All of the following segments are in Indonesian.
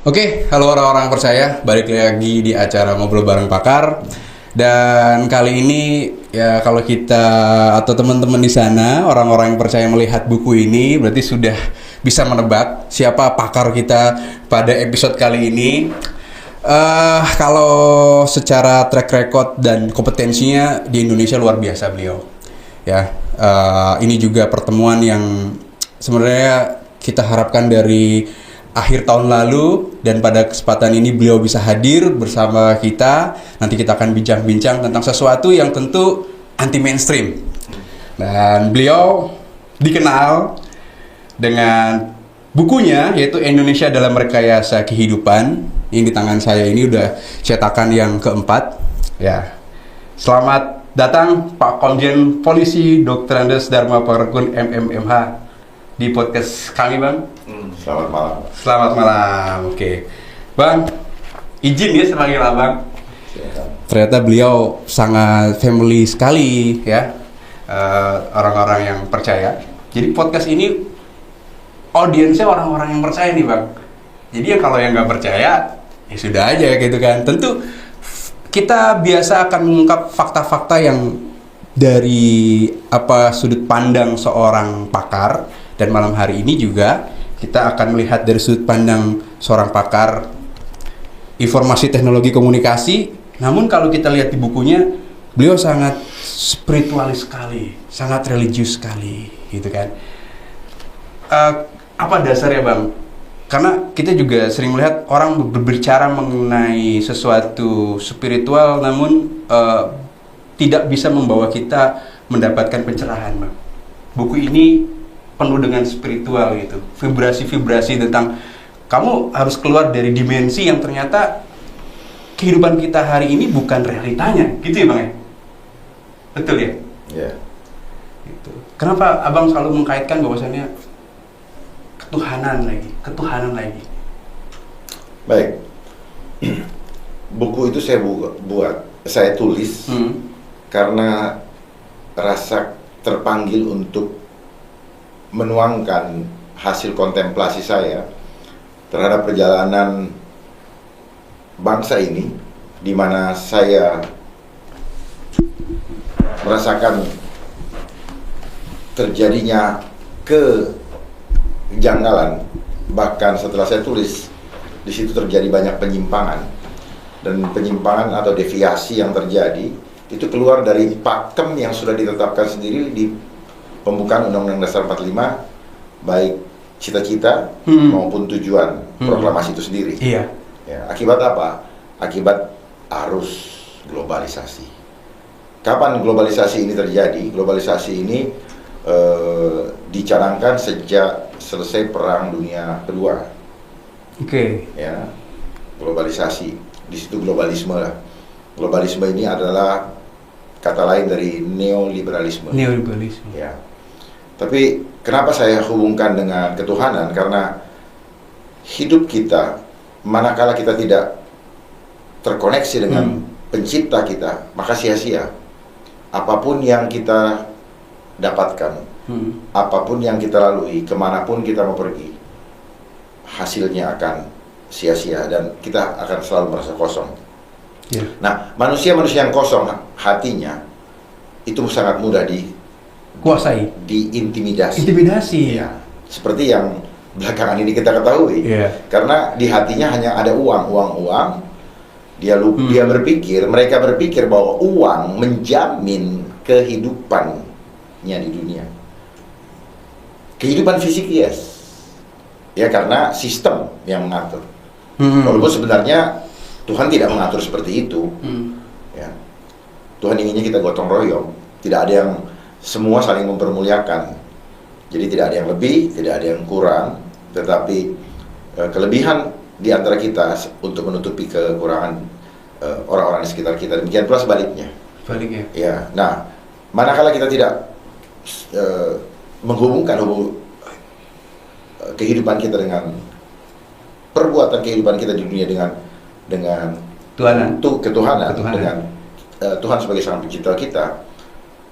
Oke, halo orang-orang percaya, balik lagi di acara Ngobrol Bareng Pakar. Dan kali ini ya kalau kita atau teman-teman di sana, orang-orang yang percaya melihat buku ini berarti sudah bisa menebak siapa pakar kita pada episode kali ini. Kalau secara track record dan kompetensinya di Indonesia luar biasa beliau. Ya, ini juga pertemuan yang sebenarnya kita harapkan dari akhir tahun lalu, dan pada kesempatan ini beliau bisa hadir bersama kita. Nanti kita akan bincang-bincang tentang sesuatu yang tentu anti mainstream. Dan beliau dikenal dengan bukunya yaitu Indonesia dalam Rekayasa Kehidupan. Ini di tangan saya ini udah cetakan yang keempat. Ya. Selamat datang Pak Komjen Polisi Dr. Andes Dharma Pargun MMMH di podcast kami, Bang. Selamat malam. Selamat malam. Oke. Bang, izin ya sebagai abang. Ternyata beliau sangat family sekali ya. Orang-orang yang percaya. Jadi podcast ini audiensnya orang-orang yang percaya nih, Bang. Jadi ya kalau yang nggak percaya ya sudah aja gitu kan. Tentu kita biasa akan mengungkap fakta-fakta yang dari sudut pandang seorang pakar, dan malam hari ini juga kita akan melihat dari sudut pandang seorang pakar informasi teknologi komunikasi. Namun kalau kita lihat di bukunya, beliau sangat spiritualis sekali, sangat religius sekali, gitu kan. Apa dasarnya, Bang? Karena kita juga sering melihat orang berbicara mengenai sesuatu spiritual, namun tidak bisa membawa kita mendapatkan pencerahan, Bang. Buku ini penuh dengan spiritual gitu, vibrasi-vibrasi tentang kamu harus keluar dari dimensi yang ternyata kehidupan kita hari ini bukan realitanya, gitu ya, Bang ya? Betul ya? Iya. Gitu. Kenapa Abang selalu mengkaitkan bahwasannya ketuhanan lagi? Baik. Buku itu saya tulis karena rasa terpanggil untuk menuangkan hasil kontemplasi saya terhadap perjalanan bangsa ini, di mana saya merasakan terjadinya kejanggalan. Bahkan setelah saya tulis, di situ terjadi banyak penyimpangan, dan penyimpangan atau deviasi yang terjadi itu keluar dari pakem yang sudah ditetapkan sendiri di pembukaan Undang-Undang Dasar 45, baik cita-cita maupun tujuan proklamasi itu sendiri. Iya. Ya, akibat apa? Akibat arus globalisasi. Kapan globalisasi ini terjadi? Globalisasi ini dicanangkan sejak selesai Perang Dunia Kedua. Oke. Ya, globalisasi. Di situ globalisme lah. Globalisme ini adalah kata lain dari neoliberalisme. Neoliberalisme. Ya. Tapi kenapa saya hubungkan dengan ketuhanan? Karena hidup kita, manakala kita tidak terkoneksi dengan pencipta kita, maka sia-sia. Apapun yang kita dapatkan, apapun yang kita lalui, kemanapun kita mau pergi, hasilnya akan sia-sia dan kita akan selalu merasa kosong. Yeah. Nah, manusia-manusia yang kosong hatinya itu sangat mudah diintimidasi. Ya. Seperti yang belakangan ini kita ketahui. Yeah. Karena di hatinya hanya ada uang. Mereka berpikir bahwa uang menjamin kehidupannya di dunia. Kehidupan fisik, yes. Ya, karena sistem yang mengatur. Walaupun sebenarnya Tuhan tidak mengatur seperti itu. Ya. Tuhan inginnya kita gotong royong, tidak ada yang semua saling mempermuliakan. Jadi tidak ada yang lebih, tidak ada yang kurang, tetapi kelebihan di antara kita untuk menutupi kekurangan orang-orang di sekitar kita. Demikian pula sebaliknya. Ya. Nah, manakala kita tidak menghubungkan kehidupan kita dengan perbuatan kehidupan kita di dunia dengan ketuhanan. Dengan Tuhan sebagai sang pencipta kita,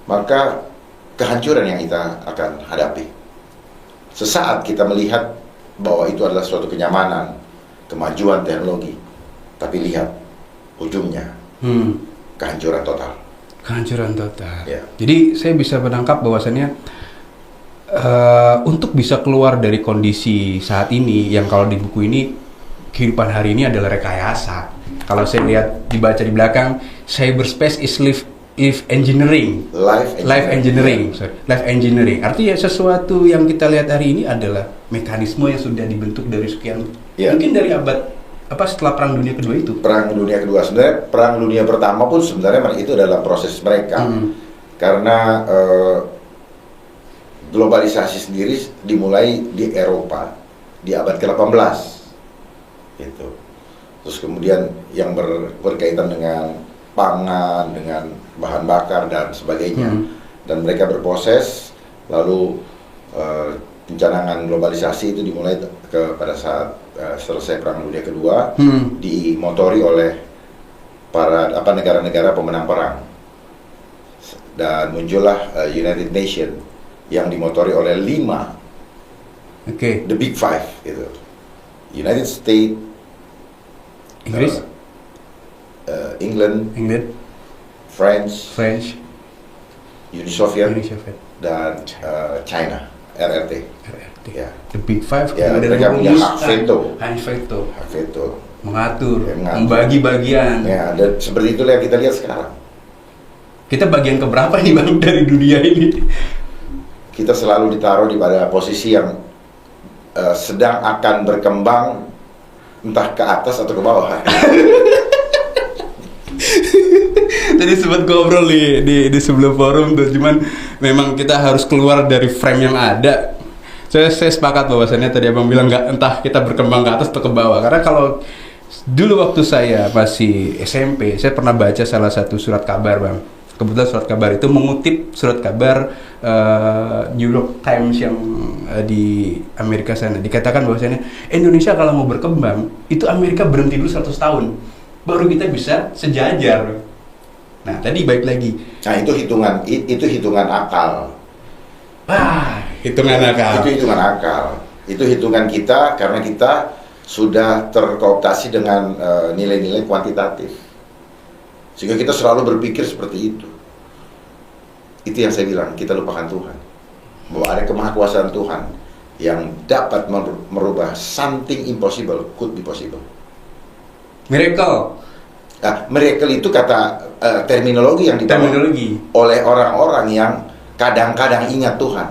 maka kehancuran yang kita akan hadapi. Sesaat kita melihat bahwa itu adalah suatu kenyamanan, kemajuan teknologi, tapi lihat ujungnya kehancuran total. Kehancuran total. Ya. Jadi saya bisa menangkap bahwasannya untuk bisa keluar dari kondisi saat ini, yang kalau di buku ini kehidupan hari ini adalah rekayasa. Kalau saya lihat dibaca di belakang, cyberspace is life engineering. Life engineering. Sorry. Life engineering. Artinya sesuatu yang kita lihat hari ini adalah mekanisme yang sudah dibentuk dari sekian, mungkin dari abad setelah Perang Dunia Kedua itu. Perang Dunia Kedua, sebenarnya Perang Dunia Pertama pun sebenarnya itu adalah proses mereka. Karena globalisasi sendiri dimulai di Eropa di abad ke-18 gitu. Terus kemudian yang berkaitan dengan pangan, dengan bahan bakar dan sebagainya, dan mereka berproses. Lalu pencanangan globalisasi itu dimulai pada saat selesai Perang Dunia Kedua, dimotori oleh para negara-negara pemenang perang, dan muncullah United Nations yang dimotori oleh 5, the Big Five itu, United States, Inggris, England, French, Uni Soviet, dan China, RRT. Ya. The Big Five. Ya, mereka punya hak veto. Hak veto. Mengatur. Membagi bagian. Ya, dan seperti itulah yang kita lihat sekarang. Kita bagian keberapa nih Bang dari dunia ini? Kita selalu ditaruh di pada posisi yang sedang akan berkembang, entah ke atas atau ke bawah. Tadi sempat ngobrol di sebelum forum tuh, cuman memang kita harus keluar dari frame yang ada. Saya sepakat bahwasannya tadi Abang bilang nggak, entah kita berkembang ke atas atau ke bawah. Karena kalau dulu waktu saya masih SMP, saya pernah baca salah satu surat kabar Bang. Kebetulan surat kabar itu mengutip surat kabar New York Times yang di Amerika sana. Dikatakan bahwasannya Indonesia kalau mau berkembang, itu Amerika berhenti dulu 100 tahun. Baru kita bisa sejajar. Nah, tadi baik lagi. Nah, itu hitungan akal. Hitungan akal. Itu hitungan akal. Itu hitungan kita karena kita sudah terkooptasi dengan nilai-nilai kuantitatif. Sehingga kita selalu berpikir seperti itu. Itu yang saya bilang, kita lupakan Tuhan. Bahwa ada kemahakuasaan Tuhan yang dapat merubah something impossible could be possible. Miracle. Nah, miracle itu kata terminologi yang dibawa oleh orang-orang yang kadang-kadang ingat Tuhan.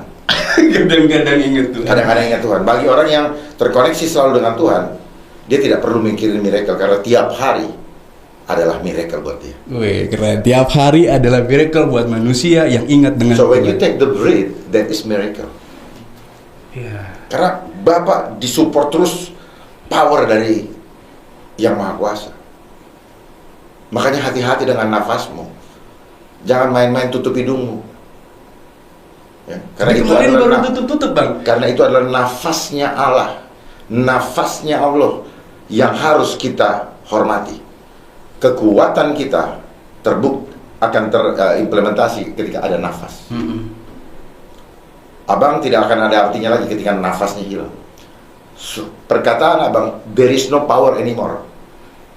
Kadang-kadang ingat Tuhan. Kadang-kadang ingat Tuhan. Bagi orang yang terkoneksi selalu dengan Tuhan, dia tidak perlu mikirin miracle karena tiap hari adalah miracle buat dia. Wih, keren. Tiap hari adalah miracle buat manusia yang ingat dengan So when you take the breath, that is miracle. Karena Bapak disupport terus power dari Yang Maha Kuasa. Makanya hati-hati dengan nafasmu. Jangan main-main tutup hidungmu. Ya, karena itu adalah tutup Bang. Karena itu adalah nafasnya Allah. Nafasnya Allah yang harus kita hormati. Kekuatan kita akan terimplementasi ketika ada nafas. Abang tidak akan ada artinya lagi ketika nafasnya hilang. Perkataan Abang, there is no power anymore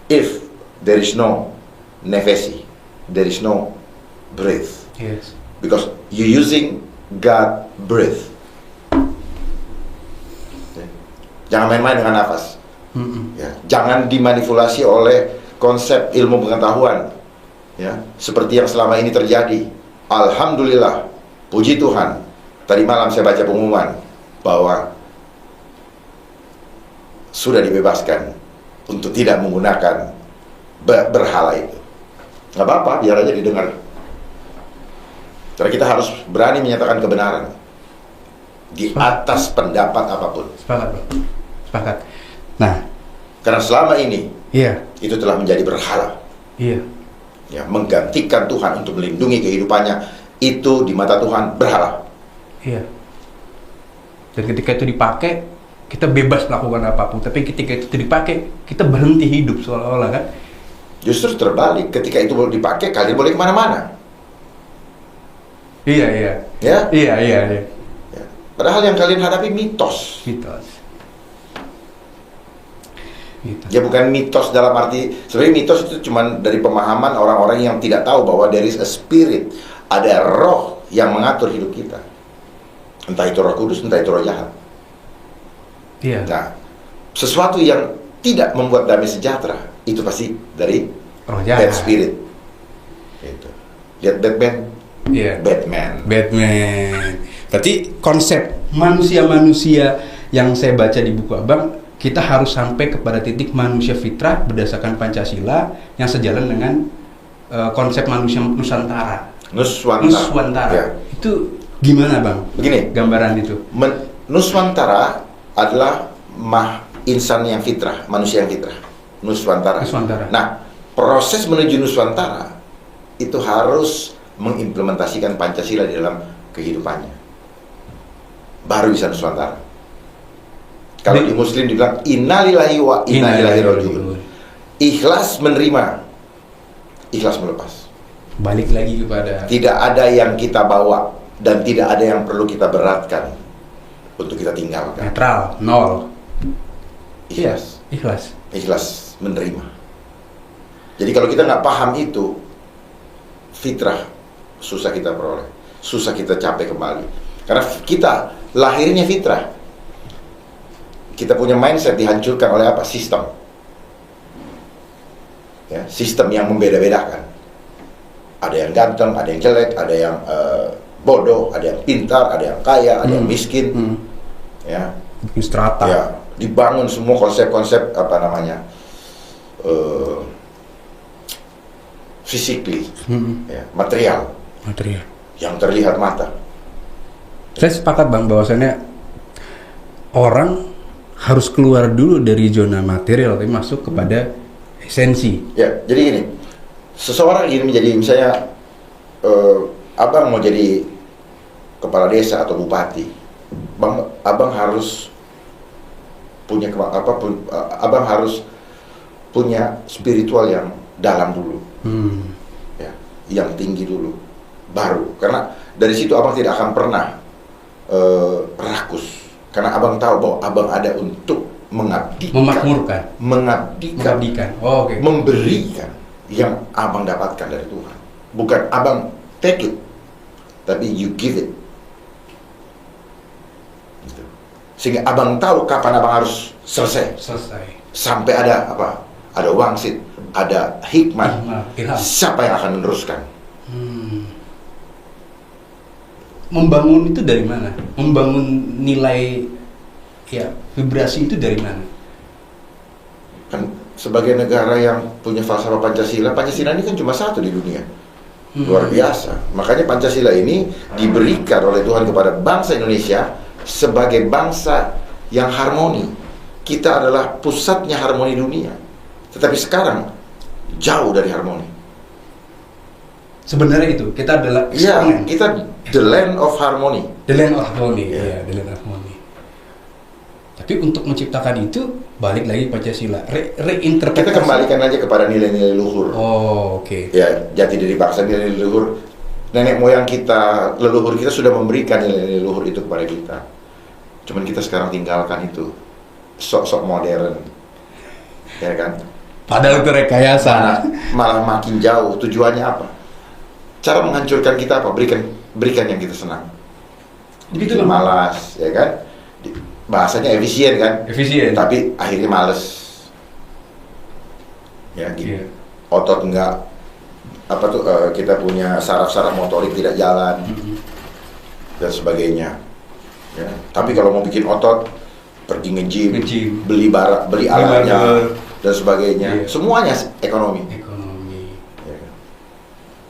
if there is no nefesi, there is no breath. Yes. Because you using God breath. Jangan main-main dengan nafas. Ya, jangan dimanipulasi oleh konsep ilmu pengetahuan. Ya, seperti yang selama ini terjadi. Alhamdulillah, puji Tuhan. Tadi malam saya baca pengumuman bahwa sudah dibebaskan untuk tidak menggunakan berhala itu. Nggak apa-apa, biar aja didengar. Karena kita harus berani menyatakan kebenaran di atas pendapat apapun. Sepakat, Bang. Sepakat. Nah, karena selama ini itu telah menjadi berhala. Ya, menggantikan Tuhan untuk melindungi kehidupannya, itu di mata Tuhan berhala. Dan ketika itu dipakai, kita bebas melakukan apapun. Tapi ketika itu dipakai, kita berhenti hidup seolah-olah kan? Justru terbalik, ketika itu dipakai, kalian boleh kemana-mana. Iya. Padahal yang kalian hadapi mitos. Dia bukan mitos dalam arti, sebenarnya mitos itu cuma dari pemahaman orang-orang yang tidak tahu bahwa there is a spirit, ada roh yang mengatur hidup kita. Entah itu roh kudus, entah itu roh jahat. Iya. Nah, sesuatu yang tidak membuat damai sejahtera, itu pasti dari Roh jahat. bad spirit. Gitu. Lihat Batman? Iya. Batman. Berarti konsep manusia-manusia yang saya baca di buku Abang, kita harus sampai kepada titik manusia fitrah berdasarkan Pancasila yang sejalan dengan konsep manusia Nusantara. Nuswantara. Ya. Itu gimana Bang? Begini, Gambaran itu. Nuswantara adalah insan yang fitrah, manusia yang fitrah. Nuswantara. Nah, proses menuju Nuswantara itu harus mengimplementasikan Pancasila di dalam kehidupannya. Baru bisa Nuswantara. Kalau di Muslim dibilang innalillahi wa inna ilaihi raji'un. Ikhlas menerima, ikhlas melepas. Balik lagi kepada tidak ada yang kita bawa dan tidak ada yang perlu kita beratkan untuk kita tinggalkan. Netral, nol. Ikhlas. Ikhlas menerima. Jadi kalau kita nggak paham itu, fitrah susah kita peroleh, susah kita capai kembali. Karena kita lahirnya fitrah. Kita punya mindset dihancurkan oleh apa? Sistem. Ya, sistem yang membeda-bedakan. Ada yang ganteng, ada yang jelek, ada yang bodoh, ada yang pintar, ada yang kaya, ada yang miskin. Ya, strata. Ya, dibangun semua konsep-konsep apa namanya? Physically, ya, material yang terlihat mata. Saya sepakat Bang bahwasannya orang harus keluar dulu dari zona material tapi masuk kepada esensi. Ya, jadi gini, seseorang ingin menjadi misalnya abang mau jadi kepala desa atau bupati, abang harus punya abang harus punya spiritual yang dalam dulu, ya, yang tinggi dulu, baru. Karena dari situ abang tidak akan pernah rakus. Karena abang tahu bahwa abang ada untuk mengabdikan, Oh, okay. memberikan yang abang dapatkan dari Tuhan. Bukan abang take it, tapi you give it. Gitu. Sehingga abang tahu kapan abang harus selesai. Sampai ada apa? Ada wangsit, ada hikmat. Siapa yang akan meneruskan? Membangun itu dari mana? Membangun nilai, ya, vibrasi itu dari mana? Kan sebagai negara yang punya falsafah Pancasila, Pancasila ini kan cuma satu di dunia. Luar biasa. Makanya Pancasila ini diberikan oleh Tuhan kepada bangsa Indonesia sebagai bangsa yang harmoni. Kita adalah pusatnya harmoni dunia. Tetapi sekarang jauh dari harmoni. Sebenarnya itu, kita adalah ya, kita the land of harmony. The land of harmony, ya, the land of harmony. Tapi untuk menciptakan itu, balik lagi Pancasila, reinterpretasi. Kita kembalikan aja kepada nilai-nilai luhur. Oh, oke. Okay. Ya, jati diri bangsa, nilai luhur. Nenek moyang kita, leluhur kita sudah memberikan nilai-nilai luhur itu kepada kita. Cuman kita sekarang tinggalkan itu. Sok-sok modern. Ya kan? Padahal itu rekayasa. Malah makin jauh. Tujuannya apa? Cara menghancurkan kita apa? Berikan yang kita senang. Bikin malas, ya kan? Bahasanya efisien kan? Efisien. Tapi akhirnya males. Ya gitu. Yeah. Otot enggak apa tuh kita punya saraf-saraf motorik tidak jalan dan sebagainya. Ya. Tapi kalau mau bikin otot, pergi nge-gym, beli alatnya dan sebagainya. Yeah. Semuanya ekonomi.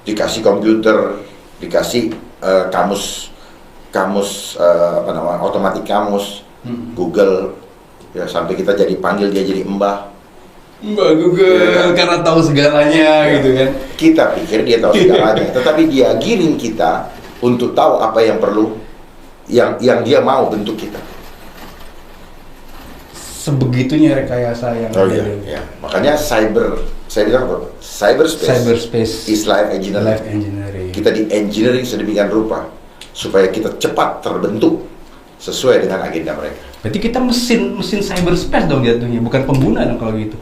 Dikasih komputer, dikasih kamus apa namanya, otomatik kamus, Google, ya sampai kita jadi panggil dia jadi Mbah Google, ya, karena tahu segalanya, ya, gitu kan. Kita pikir dia tahu segalanya, tetapi dia giring kita untuk tahu apa yang perlu, yang dia mau bentuk kita. Sebegitunya rekayasa yang ya. Makanya saya bilang apa? Cyberspace is life engineering. Kita di engineering sedemikian rupa supaya kita cepat terbentuk sesuai dengan agenda mereka. Berarti kita mesin cyberspace dong jatuhnya, bukan pengguna dong kalau gitu.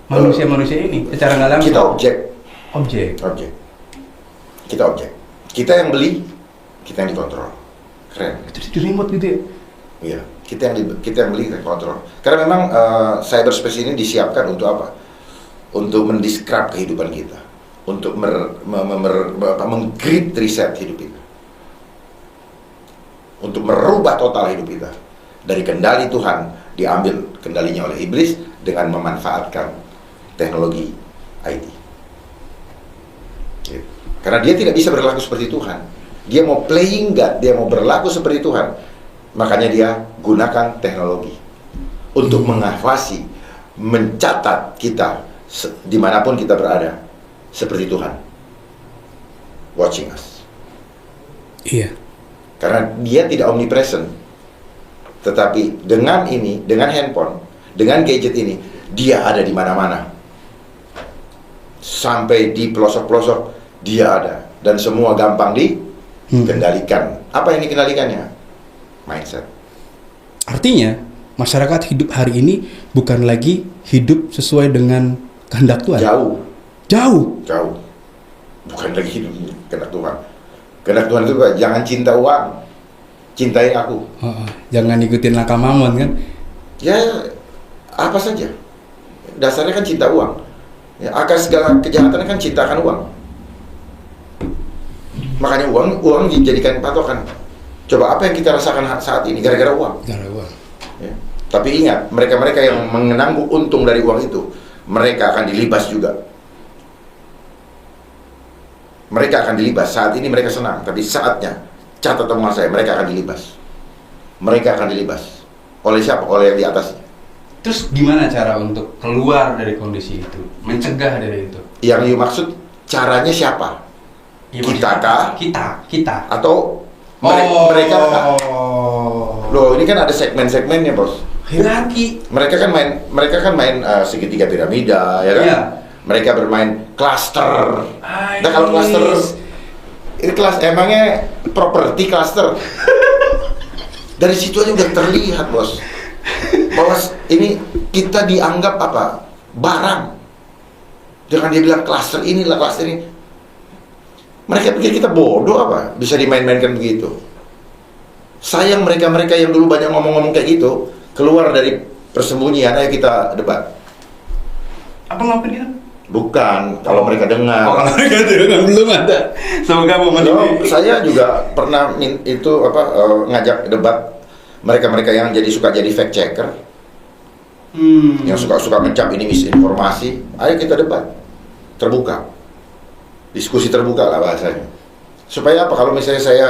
Manusia ini secara nggak langsung. Kita objek. Kita objek. Kita yang beli, kita yang dikontrol. Keren. Itu di remote gitu ya? Iya, kita yang beli, kita kontrol. Karena memang cyberspace ini disiapkan untuk apa? Untuk mendescribe kehidupan kita, untuk meng-grid reset hidup kita, untuk merubah total hidup kita dari kendali Tuhan diambil kendalinya oleh iblis dengan memanfaatkan teknologi IT. Gitu. Karena dia tidak bisa berlaku seperti Tuhan. Dia mau playing God, dia mau berlaku seperti Tuhan. Makanya dia gunakan teknologi untuk mengawasi, mencatat kita dimanapun kita berada, seperti Tuhan watching us. Iya. Karena dia tidak omnipresent, tetapi dengan ini, dengan handphone, dengan gadget ini, dia ada di mana-mana. Sampai di pelosok-pelosok dia ada, dan semua gampang dikendalikan. Apa yang dikendalikannya? Mindset. Artinya masyarakat hidup hari ini bukan lagi hidup sesuai dengan kehendak Tuhan. Jauh. Bukan lagi hidup kehendak Tuhan. Kehendak Tuhan itu jangan cinta uang, cintai aku. Jangan ikutin langkah mamon kan? Ya, apa saja. Dasarnya kan cinta uang. Ya, akar segala kejahatan kan cintakan uang. Makanya uang dijadikan patokan. Coba apa yang kita rasakan saat ini gara-gara uang? Gara-gara uang. Ya. Tapi ingat, mereka-mereka yang menanggung untung dari uang itu, mereka akan dilibas juga. Mereka akan dilibas. Saat ini mereka senang, tapi saatnya, catat temuan saya, mereka akan dilibas. Mereka akan dilibas. Oleh siapa? Oleh yang di atasnya. Terus gimana cara untuk keluar dari kondisi itu? Mencegah dari itu? Yang maksud caranya siapa? Ya, kita kah? Kita. Atau mereka kah? Loh, ini kan ada segmen-segmennya, Bos. Hierarki. Mereka kan main segitiga piramida, ya kan? Iya. Mereka bermain cluster. Nah, kalau cluster ini emangnya properti cluster. Dari situ aja udah terlihat, Bos. Bahwa ini kita dianggap apa? Barang. Jangan dia bilang cluster inilah cluster ini. Mereka pikir kita bodoh apa? Bisa dimain-mainkan begitu. Sayang mereka-mereka yang dulu banyak ngomong-ngomong kayak gitu, keluar dari persembunyian, ayo kita debat. Apa ngelakuin gitu? Bukan, kalau mereka dengar. Kalau mereka dengar belum ada. Semoga momen ini. Saya juga pernah ngajak debat mereka-mereka yang suka jadi fact checker. Yang suka mencap ini misinformasi. Ayo kita debat. Terbuka. Diskusi terbuka lah bahasanya. Supaya apa? Kalau misalnya saya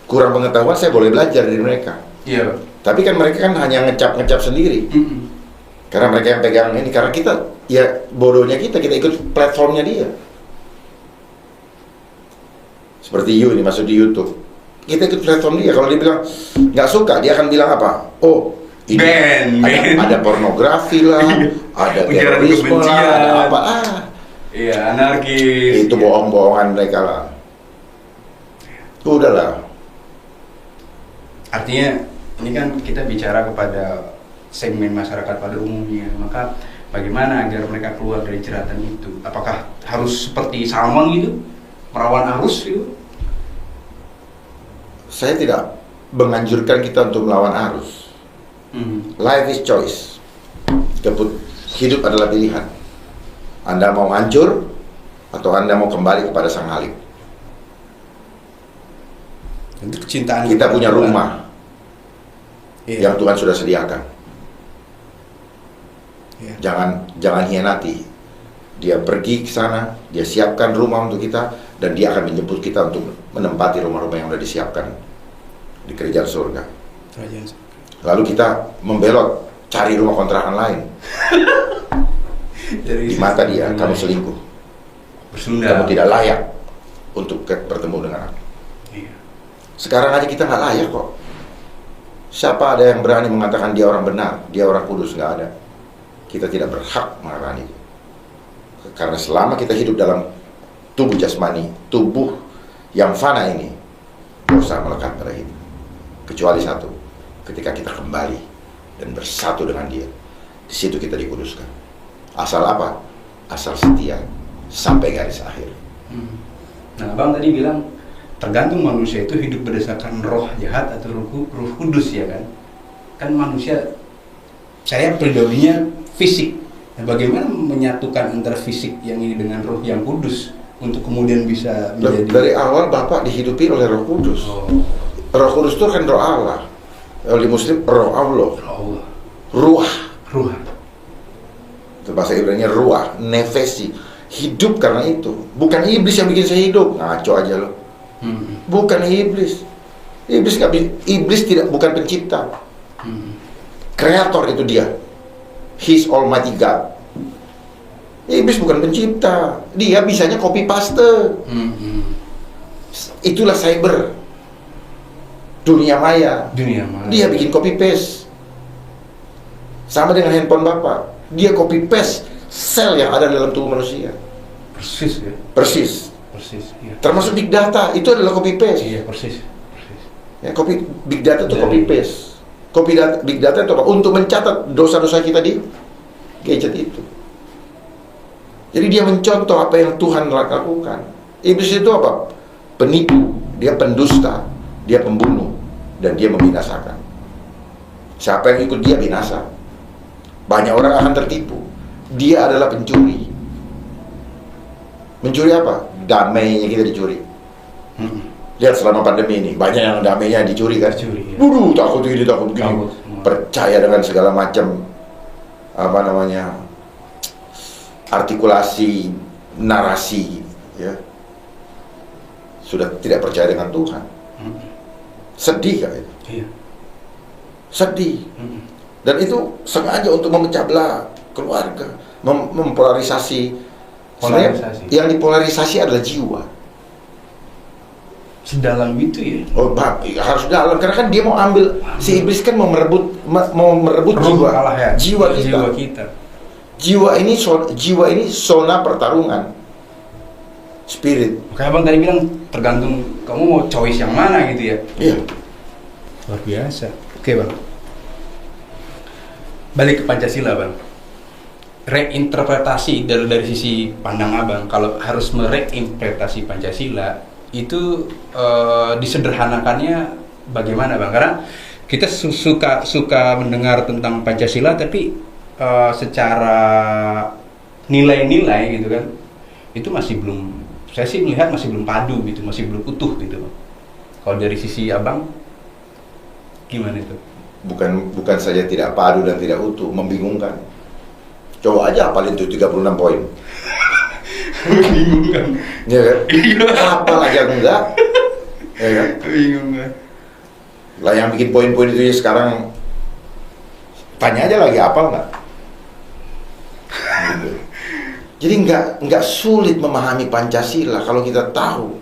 kurang pengetahuan, saya boleh belajar dari mereka. Iya. Tapi kan mereka kan hanya ngecap sendiri. Karena mereka yang pegang ini. Karena kita, ya bodohnya kita ikut platformnya dia. Seperti ini masuk di YouTube. Kita ikut platform dia. Kalau dia bilang nggak suka, dia akan bilang apa? Oh, ini ada pornografi lah, ada terorisme lah, ada apa? Iya, anarkis. Itu bohong-bohongan mereka lah. Udahlah. Artinya ini kan kita bicara kepada segmen masyarakat pada umumnya. Maka bagaimana agar mereka keluar dari jeratan itu? Apakah harus seperti Salmon gitu? Merawan arus gitu? Saya tidak menganjurkan kita untuk melawan arus. Life is choice. Hidup adalah pilihan. Anda mau hancur atau Anda mau kembali kepada Sang Halik. Untuk kecintaan kita punya rumah yang Tuhan sudah sediakan. Jangan hianati. Dia pergi ke sana, dia siapkan rumah untuk kita, dan dia akan menjemput kita untuk menempati rumah-rumah yang sudah disiapkan di kerajaan surga. Lalu kita membelot cari rumah kontrakan lain. Di mata dia, kamu selingkuh. Kamu tidak layak untuk bertemu dengan aku. Sekarang aja kita nggak layak kok. Siapa ada yang berani mengatakan dia orang benar, dia orang kudus? Nggak ada. Kita tidak berhak mengatakan itu. Karena selama kita hidup dalam tubuh jasmani, tubuh yang fana ini, dosa melekat pada hidup. kecuali satu, ketika kita kembali dan bersatu dengan Dia, di situ kita dikuduskan. Asal apa? Asal setia sampai garis akhir. Nah, Abang tadi bilang tergantung manusia itu hidup berdasarkan roh jahat atau roh kudus, ya kan? Kan manusia, saya pribadinya fisik. Nah, bagaimana menyatukan antara fisik yang ini dengan roh yang kudus untuk kemudian bisa menjadi... Dari awal Bapak dihidupi oleh Roh Kudus. Roh Kudus itu kan roh Allah. Oleh Muslim roh Allah. Ruah. Itu bahasa Ibrani ruah, nefesi. Hidup karena itu. Bukan iblis yang bikin saya hidup. Ngaco aja loh. Bukan iblis. Iblis bukan pencipta. Kreator itu dia. His Almighty God. Iblis bukan pencipta. Dia bisanya copy paste. Itulah cyber. Dunia maya. Dia bikin copy paste. Sama dengan handphone Bapak. Dia copy paste sel yang ada dalam tubuh manusia. Persis ya. Persis. Ya. Termasuk big data itu adalah copy paste. Iya, persis. Ya, big data itu copy paste. Big data itu apa? Untuk mencatat dosa-dosa kita di gadget itu. Jadi dia mencontoh apa yang Tuhan lakukan. Iblis itu apa? Penipu, dia pendusta, dia pembunuh, dan dia membinasakan. Siapa yang ikut dia binasa. Banyak orang akan tertipu. Dia adalah pencuri. Mencuri apa? Damainya kita dicuri. Lihat selama pandemi ini, banyak yang damainya dicuri kan? Ya. Takut ini, takut begini. Percaya dengan segala macam artikulasi, narasi, ya. Sudah tidak percaya dengan Tuhan. Sedih kan itu? Iya. Sedih. Dan itu sengaja untuk memecah belah keluarga, mempolarisasi. Sebenarnya yang dipolarisasi adalah jiwa. Sedalam itu ya? Oh, harus dalam, karena kan dia mau ambil, si iblis kan mau merebut jiwa kita. Jiwa ini zona pertarungan spirit. Kayak Abang tadi bilang tergantung kamu mau choice yang mana gitu ya. Iya. Luar biasa. Oke Bang. Balik ke Pancasila Bang. Reinterpretasi dari sisi pandang Abang, kalau harus mereinterpretasi Pancasila itu disederhanakannya bagaimana Bang? Karena kita suka mendengar tentang Pancasila tapi secara nilai-nilai gitu kan, itu masih belum, saya sih melihat masih belum padu gitu, masih belum utuh gitu Bang. Kalau dari sisi Abang gimana itu? Bukan saja tidak padu dan tidak utuh, membingungkan. Coba aja hafalin tuh 36 poin. Membingungkan. Ya kan? Hafal aja enggak. Ya kan? Membingungkan. Lah yang bikin poin-poin itu ya sekarang tanya aja lagi hafal enggak? Gitu. Jadi nggak sulit memahami Pancasila kalau kita tahu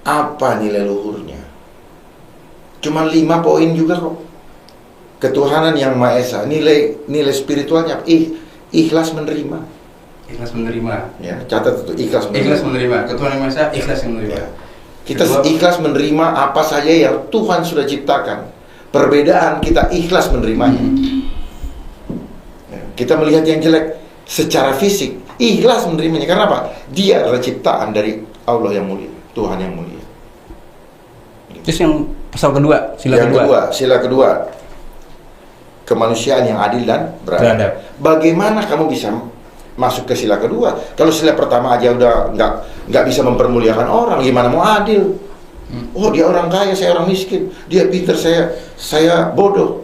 apa nilai luhurnya. Cuma 5 poin juga kok. Ketuhanan yang Maha Esa, nilai spiritualnya ikhlas menerima. Ikhlas menerima. Ya, catat itu ikhlas menerima. Ikhlas menerima. Ketuhanan yang Maha Esa ikhlas menerima. Ya. Kita ikhlas menerima apa saja yang Tuhan sudah ciptakan. Perbedaan kita ikhlas menerimanya. Kita melihat yang jelek secara fisik, ikhlas menerimanya. Karena apa? Dia adalah ciptaan dari Allah yang mulia, Tuhan yang mulia. Terus yang pasal kedua, sila kedua, kemanusiaan yang adil dan beradab. Bagaimana kamu bisa masuk ke sila kedua? Kalau sila pertama aja udah nggak bisa mempermuliakan orang, gimana mau adil? Oh, dia orang kaya, saya orang miskin. Dia pintar, saya bodoh.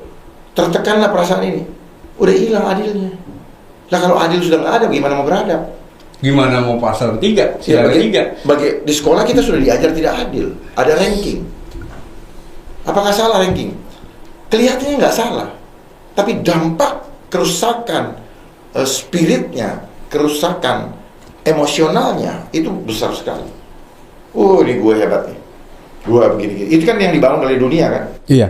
Tertekanlah perasaan ini. Udah hilang adilnya. Lah kalau adil sudah nggak ada, gimana mau beradab? Gimana mau pasal ketiga? Sila ketiga. Di sekolah kita sudah diajar tidak adil. Ada ranking. Apakah salah ranking? Kelihatannya nggak salah. Tapi dampak kerusakan spiritnya, kerusakan emosionalnya itu besar sekali. Oh, ini gue hebat nih. Gue begini-gini. Itu kan yang dibangun oleh dunia kan? Iya.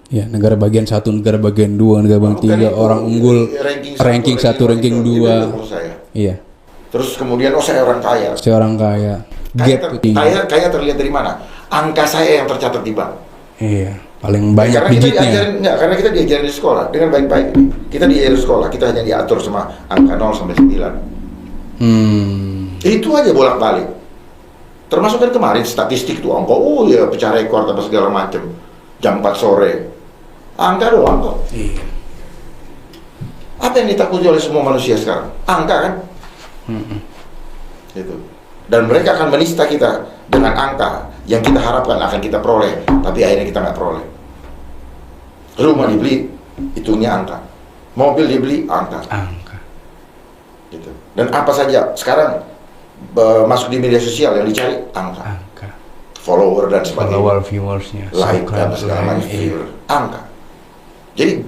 Ya, negara bagian 1, negara bagian 2, negara bagian 3, orang unggul, ranking 1, ranking 2. Iya. Terus kemudian, saya orang kaya. Saya orang kaya. Kaya terlihat dari mana? Angka saya yang tercatat di bank. Iya, paling banyak karena kita digitnya. diajarin, karena kita diajarin di sekolah dengan baik-baik. Kita diajarin di sekolah, kita hanya diatur sama angka 0 sampai 9. Itu aja bolak-balik. Termasuk kan kemarin statistik tuh angka, oh ya pecah rekor apa segala macam. Jam 4 sore. Angka doang kok. Iya. Apa yang ditakuti oleh semua manusia sekarang? Angka kan? Gitu. Dan mereka akan menista kita dengan angka yang kita harapkan akan kita peroleh, tapi akhirnya kita nggak peroleh. Rumah dibeli, hitungnya angka. Mobil dibeli, angka. Gitu. Dan apa saja sekarang masuk di media sosial yang dicari angka. Follower dan sebagainya. Follower, viewersnya, like dan segala macam. Angka. Jadi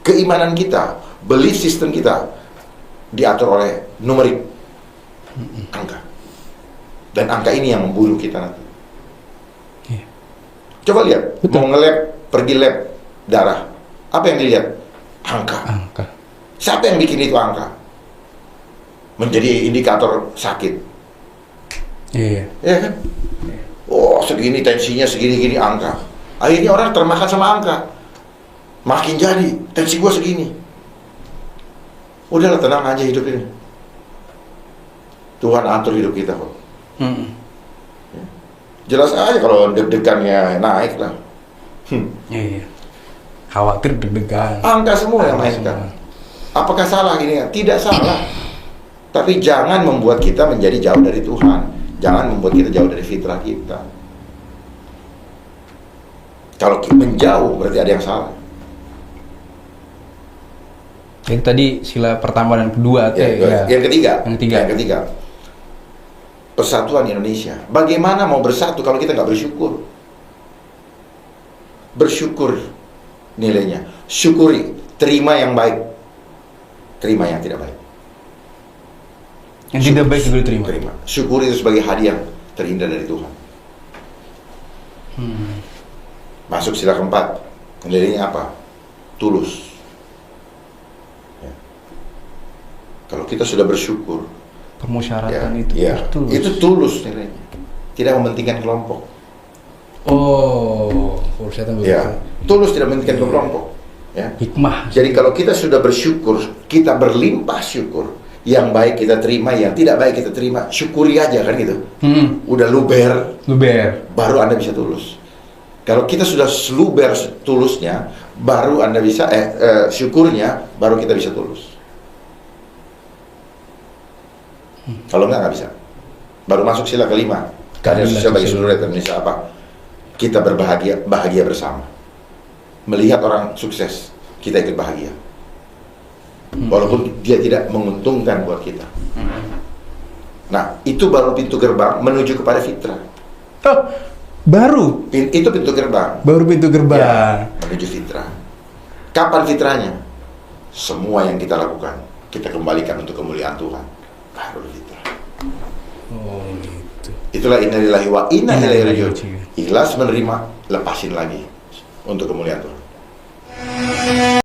keimanan kita, belief system kita diatur oleh numerik, angka. Dan angka ini yang membunuh kita nanti. Coba lihat, mau nge-lab, pergi lab darah, apa yang dilihat? Angka. Siapa yang bikin itu angka? Menjadi indikator sakit. Iya kan? Oh, segini tensinya, segini-gini angka. Akhirnya orang termakan sama angka. Makin jadi, tensi gua segini. Udahlah, tenang aja hidup ini. Tuhan atur hidup kita kok. Jelas aja kalau deg-degannya naik lah. Iya. Khawatir deg-degan. Angka semua yang mainkan. Apakah salah ini? Tidak salah. Tapi jangan membuat kita menjadi jauh dari Tuhan. Jangan membuat kita jauh dari fitrah kita. Kalau menjauh berarti ada yang salah. Yang tadi sila pertama dan kedua. Yang ketiga. Persatuan Indonesia. Bagaimana mau bersatu kalau kita nggak bersyukur? Bersyukur nilainya. Syukuri. Terima yang baik. Terima yang tidak baik. Yang tidak baik juga diterima. Syukuri itu sebagai hadiah terindah dari Tuhan. Masuk sila keempat. Nilainya apa? Tulus. Ya. Kalau kita sudah bersyukur, permusyaratan itu tulus nilainya. Tidak mementingkan kelompok. Tulus tidak mementingkan kelompok. Ya. Hikmah. Jadi kalau kita sudah bersyukur, kita berlimpah syukur. Yang baik kita terima, yang tidak baik kita terima, syukuri aja kan gitu. Udah luber, baru Anda bisa tulus. Kalau kita sudah luber tulusnya, baru Anda bisa syukurnya, baru kita bisa tulus. Kalau nggak bisa. Baru masuk sila kelima. Keadilan sosial bagi seluruh rakyat Indonesia apa? Kita bahagia bersama. Melihat orang sukses, kita ikut bahagia. Walaupun dia tidak menguntungkan buat kita. Nah, itu baru pintu gerbang menuju kepada fitrah. Itu pintu gerbang. Baru pintu gerbang. Ya, menuju fitrah. Kapan fitrahnya? Semua yang kita lakukan, kita kembalikan untuk kemuliaan Tuhan. Baru fitrah. Oh, gitu. Itulah inna lillahi wa inna ilaihi raji'un. Ikhlas menerima, lepasin lagi untuk kemuliaan Tuhan.